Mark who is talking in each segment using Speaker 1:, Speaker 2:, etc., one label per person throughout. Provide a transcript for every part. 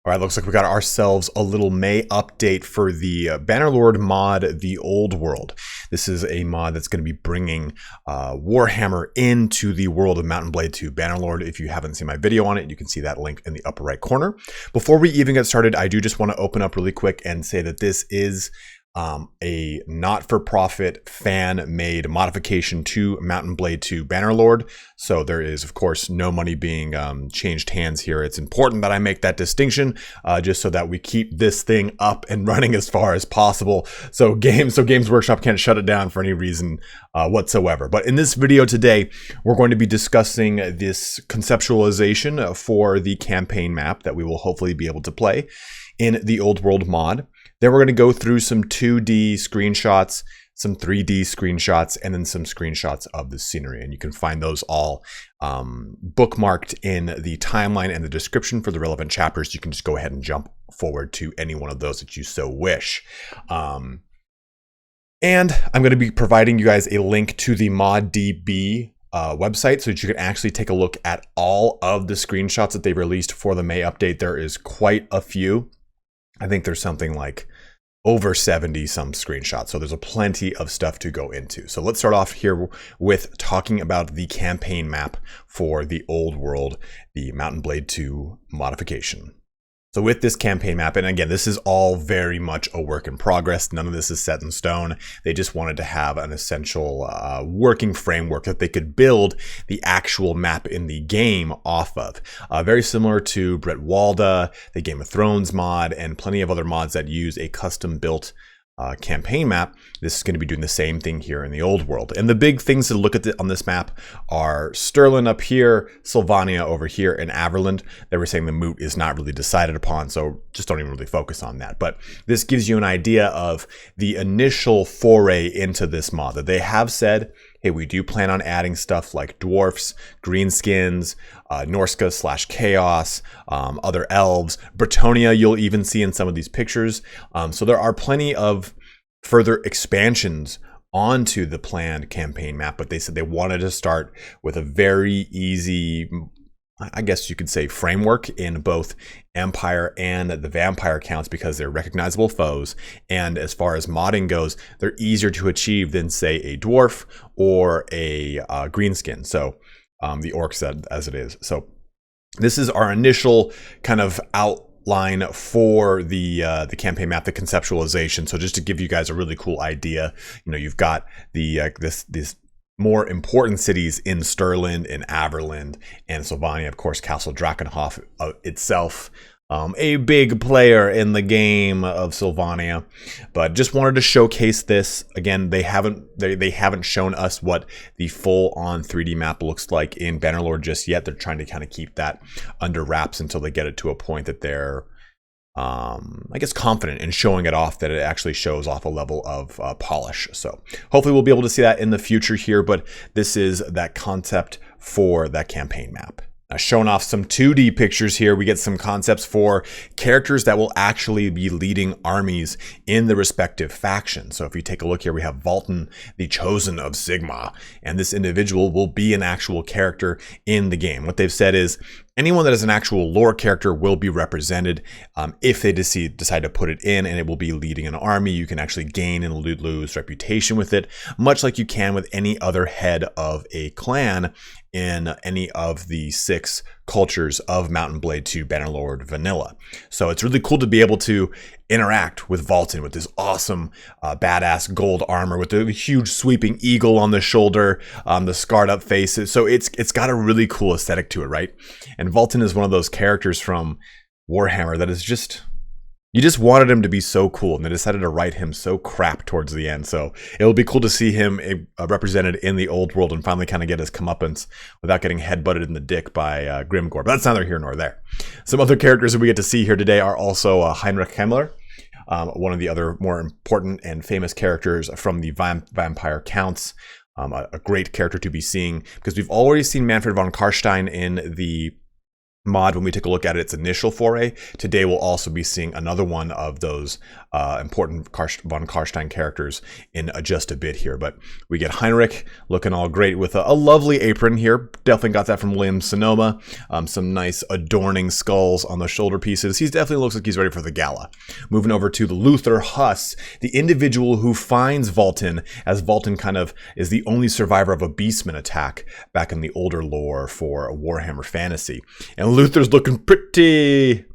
Speaker 1: All right, looks like we got ourselves a little May update for the Bannerlord mod, The Old World. This is a mod that's going to be bringing Warhammer into the world of Mount & Blade 2 Bannerlord. If you haven't seen my video on it, you can see that link in the upper right corner. Before we even get started, I do just want to open up really quick and say that this is a not-for-profit fan-made modification to Mount & Blade 2 Bannerlord. So there is, of course, no money being changed hands here. It's important that I make that distinction just so that we keep this thing up and running as far as possible. So Games Workshop can't shut it down for any reason whatsoever. But in this video today, we're going to be discussing this conceptualization for the campaign map that we will hopefully be able to play in the Old World mod. Then we're going to go through some 2D screenshots, some 3D screenshots, and then some screenshots of the scenery. And you can find those all bookmarked in the timeline and the description for the relevant chapters. You can just go ahead and jump forward to any one of those that you so wish. And I'm going to be providing you guys a link to the ModDB website so that you can actually take a look at all of the screenshots that they released for the May update. There is quite a few. I think there's something like over 70 some screenshots. So there's a plenty of stuff to go into. So let's start off here with talking about the campaign map for the Old World, the Mount & Blade 2 modification. So with this campaign map, and again, this is all very much a work in progress. None of this is set in stone. They just wanted to have an essential working framework that they could build the actual map in the game off of. Very similar to Bretonnia, the Game of Thrones mod, and plenty of other mods that use a custom built campaign map. This is going to be doing the same thing here in the Old World. And the big things to look at on this map are Stirland up here, Sylvania over here, and Averland. They were saying the moot is not really decided upon, so just don't even really focus on that. But this gives you an idea of the initial foray into this mod, that they have said, hey, we do plan on adding stuff like dwarfs, greenskins, Norska/Chaos, other elves, Bretonnia you'll even see in some of these pictures. So there are plenty of further expansions onto the planned campaign map, but they said they wanted to start with a very easy, I guess you could say, framework in both Empire and the Vampire counts because they're recognizable foes. And as far as modding goes, they're easier to achieve than, say, a dwarf or a greenskin. So the orcs as it is. So this is our initial kind of outline for the campaign map, the conceptualization. So just to give you guys a really cool idea, you know, you've got the this more important cities in Stirland, in Averland, and Sylvania, of course, Castle Drakenhof itself, a big player in the game of Sylvania. But just wanted to showcase this. Again, they haven't shown us what the full-on 3D map looks like in Bannerlord just yet. They're trying to kind of keep that under wraps until they get it to a point that they're I guess confident in showing it off, that it actually shows off a level of polish. So hopefully we'll be able to see that in the future here, but this is that concept for that campaign map. Now, showing off some 2D pictures here, we get some concepts for characters that will actually be leading armies in the respective factions. So if you take a look here, we have Vultan, the Chosen of Sigma, and this individual will be an actual character in the game. What they've said is anyone that is an actual lore character will be represented if they decide to put it in, and it will be leading an army. You can actually gain and lose reputation with it, much like you can with any other head of a clan in any of the 6 cultures of Mount & Blade 2 Bannerlord Vanilla. So it's really cool to be able to interact with Vultan with this awesome badass gold armor with the huge sweeping eagle on the shoulder, the scarred up faces. So it's got a really cool aesthetic to it, right? And Vultan is one of those characters from Warhammer that is just, you just wanted him to be so cool, and they decided to write him so crap towards the end. So it'll be cool to see him represented in the Old World and finally kind of get his comeuppance without getting headbutted in the dick by Grimgor. But that's neither here nor there. Some other characters that we get to see here today are also Heinrich Himmler, one of the other more important and famous characters from the Vampire Counts. A great character to be seeing because we've already seen Manfred von Karstein in the mod when we take a look at its initial foray. Today we'll also be seeing another one of those important von Karstein characters in just a bit here. But we get Heinrich looking all great with a lovely apron here. Definitely got that from William Sonoma. Some nice adorning skulls on the shoulder pieces. He definitely looks like he's ready for the gala. Moving over to the Luther Huss, the individual who finds Vultan, as Vultan kind of is the only survivor of a Beastman attack back in the older lore for Warhammer Fantasy. And Luther's looking pretty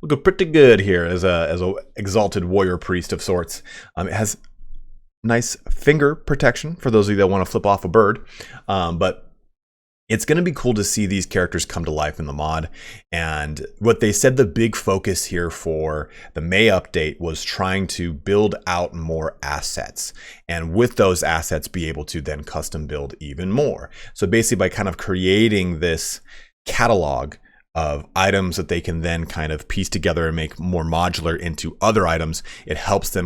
Speaker 1: good here as a exalted warrior priest of sorts. It has nice finger protection for those of you that want to flip off a bird, but it's going to be cool to see these characters come to life in the mod. And what they said the big focus here for the May update was trying to build out more assets, and with those assets be able to then custom build even more. So basically by kind of creating this catalog of items that they can then kind of piece together and make more modular into other items, it helps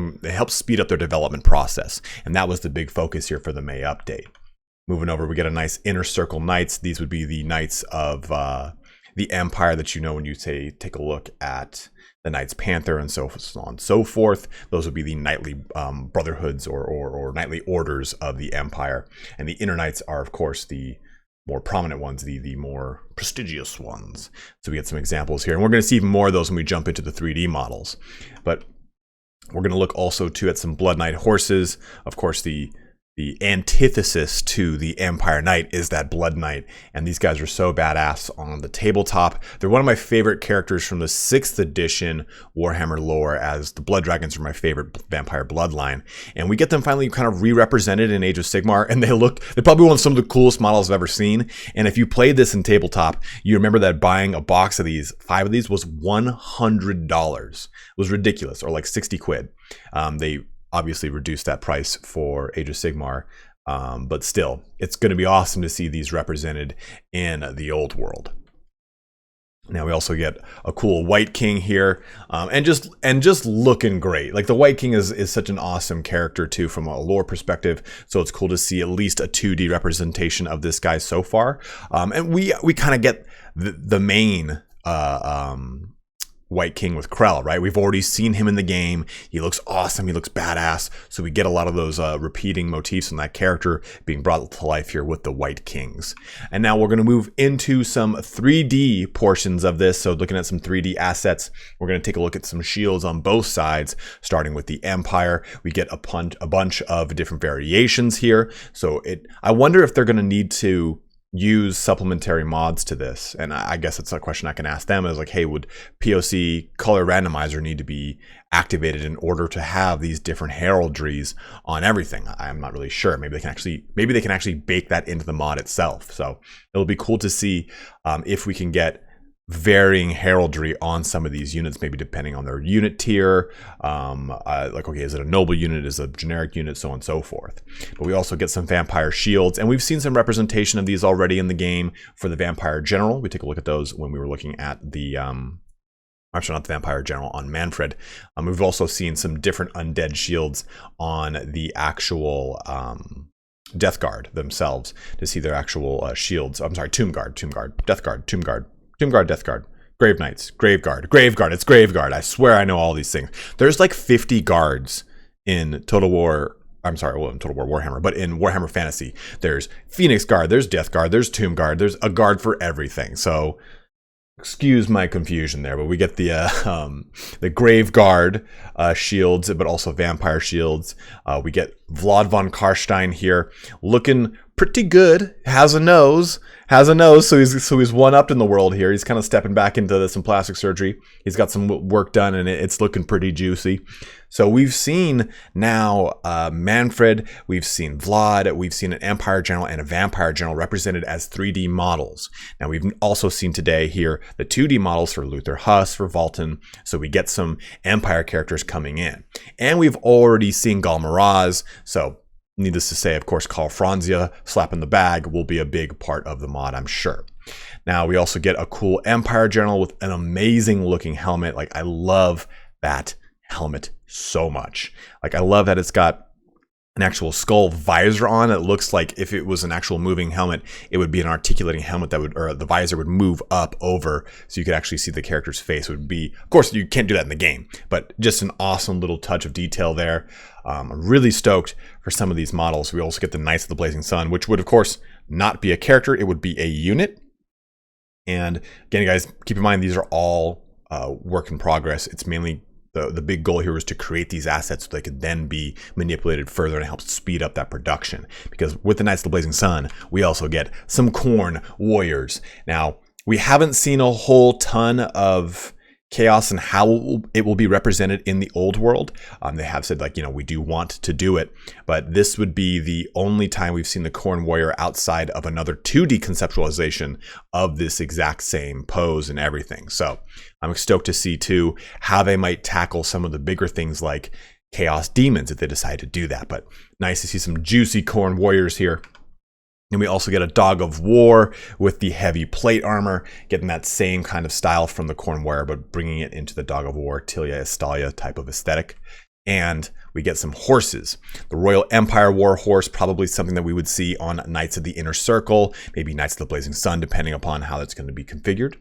Speaker 1: speed up their development process. And that was the big focus here for the May update. Moving over, we get a nice Inner Circle Knights. These would be the Knights of the Empire that you know when you say take a look at the Knights Panther and so on and so forth. Those would be the knightly brotherhoods or knightly orders of the Empire. And the Inner Knights are, of course, the more prominent ones, the more prestigious ones. So we get some examples here. And we're going to see even more of those when we jump into the 3D models. But we're going to look also too at some Blood Knight horses. Of course, the antithesis to the Empire Knight is that Blood Knight, and these guys are so badass on the tabletop. They're one of my favorite characters from the 6th edition Warhammer lore, as the Blood Dragons are my favorite vampire bloodline. And we get them finally kind of re-represented in Age of Sigmar, and they're probably one of some of the coolest models I've ever seen. And if you played this in tabletop, you remember that buying a box of these, 5 of these, was $100. It was ridiculous, or like 60 quid. They obviously reduced that price for Age of Sigmar, but still, it's going to be awesome to see these represented in the old world. Now we also get a cool White King here, and just looking great. Like the White King is such an awesome character too from a lore perspective, so it's cool to see at least a 2D representation of this guy so far. And we kind of get the main White King with Krell, right? We've already seen him in the game. He looks awesome. He looks badass. So we get a lot of those repeating motifs in that character being brought to life here with the White Kings. And now we're going to move into some 3D portions of this. So looking at some 3D assets, we're going to take a look at some shields on both sides, starting with the Empire. We get a bunch of different variations here. So I wonder if they're going to need to use supplementary mods to this, and I guess it's a question I can ask them, is like, hey, would POC color randomizer need to be activated in order to have these different heraldries on everything? I'm not really sure. Maybe they can actually bake that into the mod itself. So it'll be cool to see if we can get varying heraldry on some of these units, maybe depending on their unit tier. Like, okay, is it a noble unit, is it a generic unit, so on and so forth. But we also get some vampire shields, and we've seen some representation of these already in the game for the vampire general. We take a look at those when we were looking at the actually not the vampire general, on Manfred. We've also seen some different undead shields on the actual Death Guard themselves to see their actual shields. I'm sorry, Tomb Guard, Death Guard, Tomb Guard, Death Guard, Grave Knights, Grave Guard, it's Grave Guard. I swear I know all these things. There's like 50 guards in Total War. I'm sorry, well, in Total War Warhammer, but in Warhammer Fantasy, there's Phoenix Guard, there's Death Guard, there's Tomb Guard, there's a guard for everything. So excuse my confusion there, but we get the Grave Guard shields, but also vampire shields. We get Vlad von Karstein here, looking pretty good. Has a nose, so he's one-upped in the world here. He's kind of stepping back into some plastic surgery. He's got some work done, and it's looking pretty juicy. So we've seen now Manfred, we've seen Vlad, we've seen an Empire General and a Vampire General represented as 3D models. Now we've also seen today here the 2D models for Luther Huss, for Vultan, so we get some Empire characters coming in. And we've already seen Gal Maraz, so needless to say, of course, Karl Franzia slapping the bag will be a big part of the mod, I'm sure. Now, we also get a cool Empire General with an amazing looking helmet. Like, I love that helmet so much. Like, I love that it's got an actual skull visor on. It looks like if it was an actual moving helmet, it would be an articulating helmet that would, or the visor would move up over so you could actually see the character's face. It would be, of course, you can't do that in the game, but just an awesome little touch of detail there. I'm really stoked for some of these models. We also get the Knights of the Blazing Sun, which would, of course, not be a character. It would be a unit. And again, guys, keep in mind, these are all work in progress. It's mainly the big goal here was to create these assets so they could then be manipulated further, and it helps speed up that production. Because with the Knights of the Blazing Sun, we also get some Khorne warriors. Now, we haven't seen a whole ton of chaos and how it will be represented in the old world. They have said, like, you know, we do want to do it, but this would be the only time we've seen the Khorne warrior outside of another 2D conceptualization of this exact same pose and everything. So I'm stoked to see too how they might tackle some of the bigger things like chaos demons if they decide to do that. But nice to see some juicy Khorne warriors here. And we also get a Dog of War with the heavy plate armor, getting that same kind of style from the Khorne warrior, but bringing it into the Dog of War, Tilia Estalia type of aesthetic. And we get some horses. The Royal Empire War Horse, probably something that we would see on Knights of the Inner Circle, maybe Knights of the Blazing Sun, depending upon how that's going to be configured.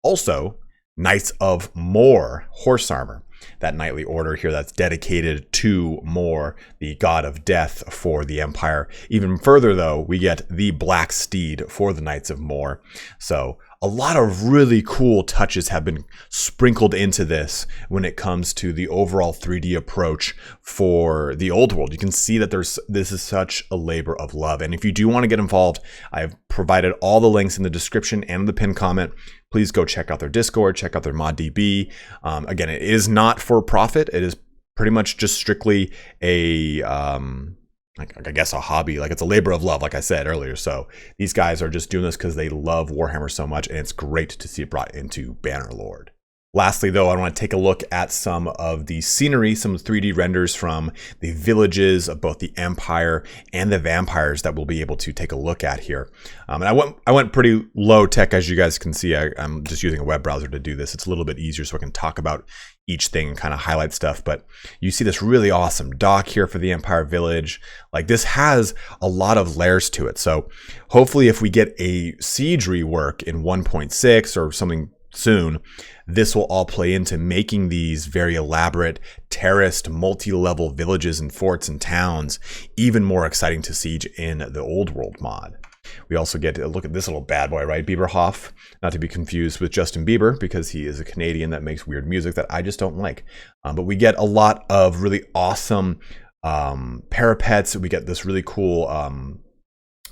Speaker 1: Also, Knights of Mor horse armor. That knightly order here that's dedicated to Mor, the god of death for the Empire. Even further, though, we get the Black Steed for the Knights of Mor. So a lot of really cool touches have been sprinkled into this when it comes to the overall 3D approach for the old world. You can see that this is such a labor of love. And if you do want to get involved, I've provided all the links in the description and the pinned comment. Please go check out their Discord, check out their ModDB. Again, it is not for profit. It is pretty much just strictly a, I guess a hobby. Like, it's a labor of love, like I said earlier. So these guys are just doing this because they love Warhammer so much, and it's great to see it brought into Bannerlord. Lastly, though, I want to take a look at some of the scenery, some 3D renders from the villages of both the Empire and the vampires that we'll be able to take a look at here. And I went pretty low tech, as you guys can see. I'm just using a web browser to do this. It's a little bit easier so I can talk about each thing and kind of highlight stuff. But you see this really awesome dock here for the Empire Village. Like, this has a lot of layers to it. So hopefully if we get a siege rework in 1.6 or something soon, this will all play into making these very elaborate terraced multi-level villages and forts and towns even more exciting to siege in the old world mod. We also get to look at this little bad boy, right? Bieberhoff, not to be confused with Justin Bieber, because he is a Canadian that makes weird music that I just don't like. But we get a lot of really awesome parapets. We get this really cool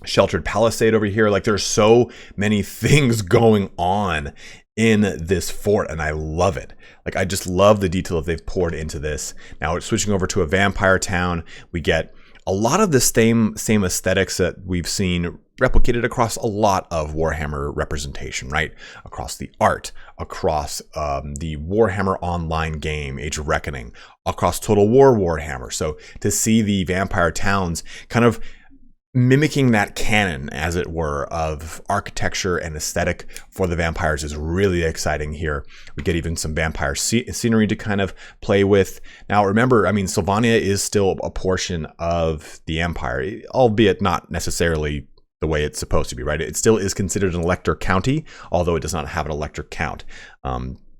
Speaker 1: sheltered palisade over here. Like, there's so many things going on in this fort, and I love it. Like, I just love the detail that they've poured into this. Now it's switching over to a vampire town. We get a lot of the same aesthetics that we've seen replicated across a lot of Warhammer representation, right? Across the art, across the Warhammer online game, Age of Reckoning, across Total War Warhammer. So to see the vampire towns kind of mimicking that canon, as it were, of architecture and aesthetic for the vampires is really exciting here. We get even some vampire scenery to kind of play with. Now, remember, I mean, Sylvania is still a portion of the Empire, albeit not necessarily the way it's supposed to be, right? It still is considered an elector county, although it does not have an elector count,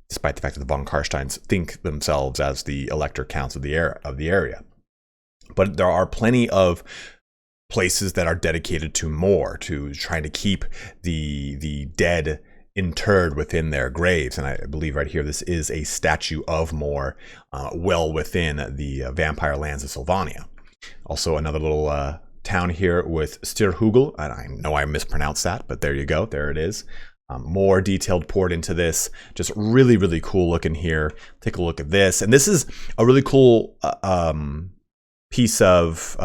Speaker 1: despite the fact that the von Karsteins think themselves as the elector counts of the area. But there are plenty of places that are dedicated to Mor, to trying to keep the dead interred within their graves. And I believe right here, this is a statue of Mor well within the vampire lands of Sylvania. Also, another little town here with Stirhugel. And I know I mispronounced that, but there you go. There it is. More detailed poured into this. Just really, really cool looking here. Take a look at this. And this is a really cool piece of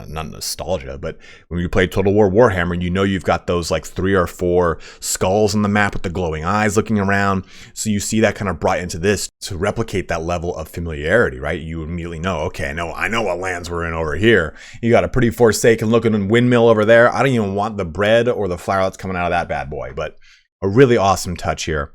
Speaker 1: not nostalgia, but when you play Total War Warhammer, you know you've got those like 3 or 4 skulls on the map with the glowing eyes looking around. So you see that kind of brought into this to replicate that level of familiarity, right? You immediately know, okay, I know what lands we're in over here. You got a pretty Forsaken looking windmill over there. I don't even want the bread or the flour that's coming out of that bad boy, but a really awesome touch here.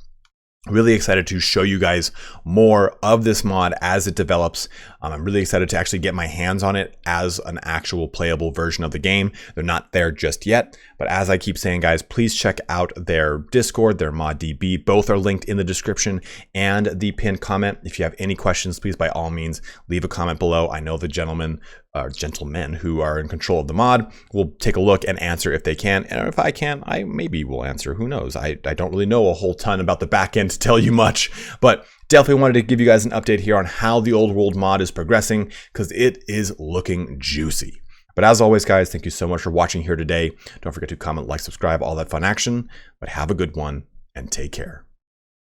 Speaker 1: Really excited to show you guys more of this mod as it develops. I'm really excited to actually get my hands on it as an actual playable version of the game. They're not there just yet, but as I keep saying, guys, please check out their Discord, their ModDB. Both are linked in the description and the pinned comment. If you have any questions, please by all means leave a comment below. I know the gentlemen who are in control of the mod will take a look and answer if they can. And if I can, I maybe will answer. Who knows? I don't really know a whole ton about the back end to tell you much, but definitely wanted to give you guys an update here on how the Old World mod is progressing, because it is looking juicy. But as always, guys, thank you so much for watching here today. Don't forget to comment, like, subscribe, all that fun action, but have a good one and take care.